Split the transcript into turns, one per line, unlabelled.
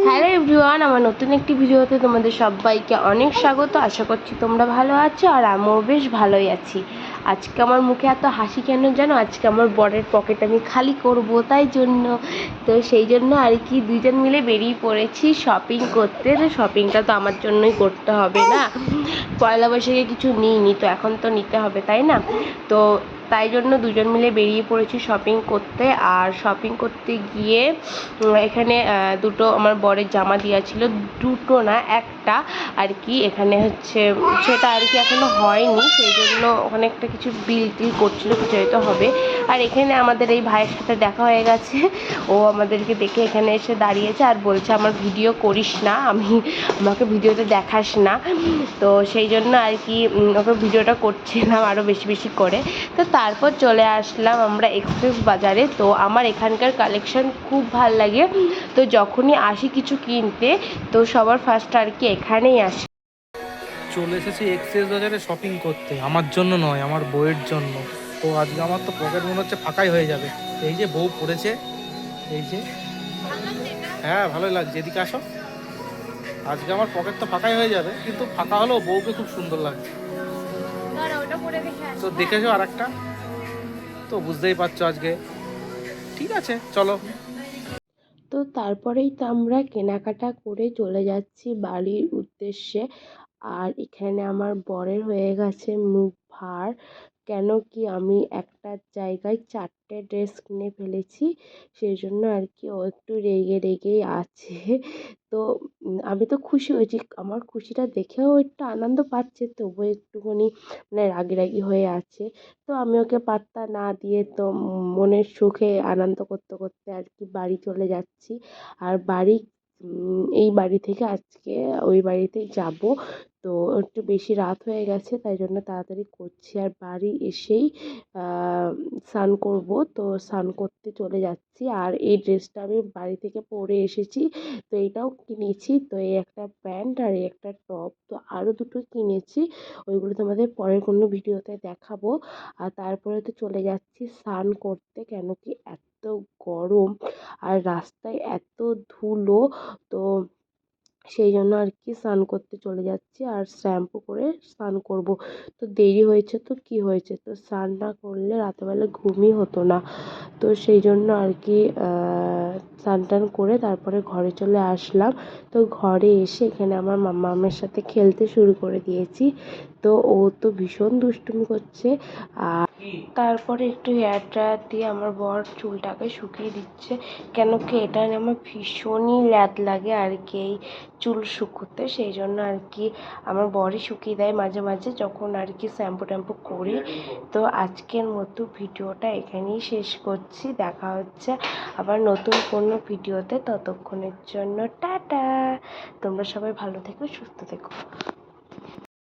Hello everyone, আমার নতুন একটি ভিডিওতে তোমাদের সবাইকে অনেক স্বাগত। আশা করছি তোমরা ভালো আছো আর আমিও বেশ ভালোই আছি। আজকে আমার মুখে এত হাসি কেন জানো? আজকে আমার বরের পকেট আমি খালি করব, তাই জন্য তো সেই জন্য আর কি দুইজন মিলে বেরিয়ে পড়েছি শপিং করতে। তো শপিংটা তো আমার জন্যই করতে হবে না, পয়লা বৈশাখে কিছু নিইনি তো এখন তো নিতে হবে, তাই না? তো তাই জন্য দুজন মিলে বেরিয়ে পড়েছি শপিং করতে। আর শপিং করতে গিয়ে এখানে দুটো আমার বরের জামা দেওয়া ছিল, দুটো না একটা আর কি। এখানে হচ্ছে সেটা আর কি এখনো হয়নি, সেই জন্য ওখানে একটা কিছু বিল টিল করছিল, কিছু হয়তো হবে। আর এখানে আমাদের এই ভাইয়ের সাথে দেখা হয়ে গেছে, ও আমাদেরকে দেখে এখানে এসে দাঁড়িয়েছে আর বলছে আমার ভিডিও করিস না, আমাকে ভিডিওতে দেখাস না। তো সেই জন্য আর কি ওকে ভিডিওটা করছিলাম আরও বেশি বেশি করে। তো তারপর চলে আসলাম আমরা এক্সপ্রেস বাজারে। তো আমার এখানকার কালেকশন খুব ভাল লাগে, তো যখনই আসি কিছু কিনতে তো সবার ফার্স্ট আর কি এখানেই আসি।
চলে এসেছি এক্সপ্রেস বাজারে শপিং করতে, আমার জন্য নয়, আমার বউয়ের জন্য। তো আজকে আমার তো পকেট মনে হচ্ছে ফাঁকাই হয়ে যাবে। এই যে বউ পড়েছে, এই যে, হ্যাঁ ভালোই লাগছে, এদিকে আসো। আজকে আমার পকেট তো ফাঁকাই হয়ে যাবে, কিন্তু ফাঁকা হলেও বউকে খুব সুন্দর লাগছে। তো দেখেছো আর একটা, তো বুঝতেই পারছো আজকে। ঠিক আছে চলো।
তো তারপরেই তো আমরা কেনাকাটা করে চলে যাচ্ছি বাড়ির উদ্দেশ্যে। আর এখানে আমার বরের হয়ে গেছে মুখ ভার, কেন কি আমি একটা জায়গায় 4টে ড্রেস কিনে ফেলেছি, সেই জন্য আর কি ও একটু রেগে রেগেই আছে। তো আমি তো খুশি হয়েছি, আমার খুশিটা দেখেও একটু আনন্দ পাচ্ছে, তবুও একটুখানি মানে রাগি রাগি হয়ে আছে। তো আমি ওকে পাত্তা না দিয়ে তো মনের সুখে আনন্দ করতে করতে আর কি বাড়ি চলে যাচ্ছি। আর এই বাড়ি থেকে আজকে ওই বাড়িতেই যাব। তো একটু বেশি রাত হয়ে গেছে, তাই জন্য তাড়াতাড়ি করছি। আর বাড়ি এসেই স্নান করব, তো স্নান করতে চলে যাচ্ছি। আর এই ড্রেসটা আমি বাড়ি থেকে পরে এসেছি, তো এটাও কিনেছি। তো এই একটা প্যান্ট আর এই একটা টপ, তো আরও দুটো কিনেছি, ওইগুলো তোমাদের পরের কোনো ভিডিওতে দেখাবো। আর তারপরে তো চলে যাচ্ছি স্নান করতে, কেন কি এত গরম আর রাস্তায় এত ধুলো, তো সেই জন্য আর কি স্নান করতে চলে যাচ্ছি। আর শ্যাম্পু করে স্নান করব। তো দেরি হয়েছে তো কি হয়েছে, তো স্নান না করলে রাতেরবেলা ঘুমই হতো না। তো সেই জন্য আর কি স্নান টান করে তারপরে ঘরে চলে আসলাম। তো ঘরে এসে এখানে আমার মাম্মামের সাথে খেলতে শুরু করে দিয়েছি। তো ও তো ভীষণ দুষ্টুমি করছে। আর তারপরে একটু হেয়ার ড্রায়ার দিয়ে আমার বর চুলটাকে শুকিয়ে দিচ্ছে, কেন কি এটা আমার ভীষণই ল্যাদ লাগে আর কি এই চুল শুকোতে, সেই জন্য আর কি আমার বরই শুকিয়ে দেয় মাঝে মাঝে যখন আর কি শ্যাম্পু ট্যাম্পু করি। তো আজকের মতো ভিডিওটা এখানেই শেষ করছি, দেখা হচ্ছে আবার নতুন কোনো ভিডিওতে। ততক্ষণের জন্য টাটা, তোমরা সবাই ভালো থেকো, সুস্থ থেকো।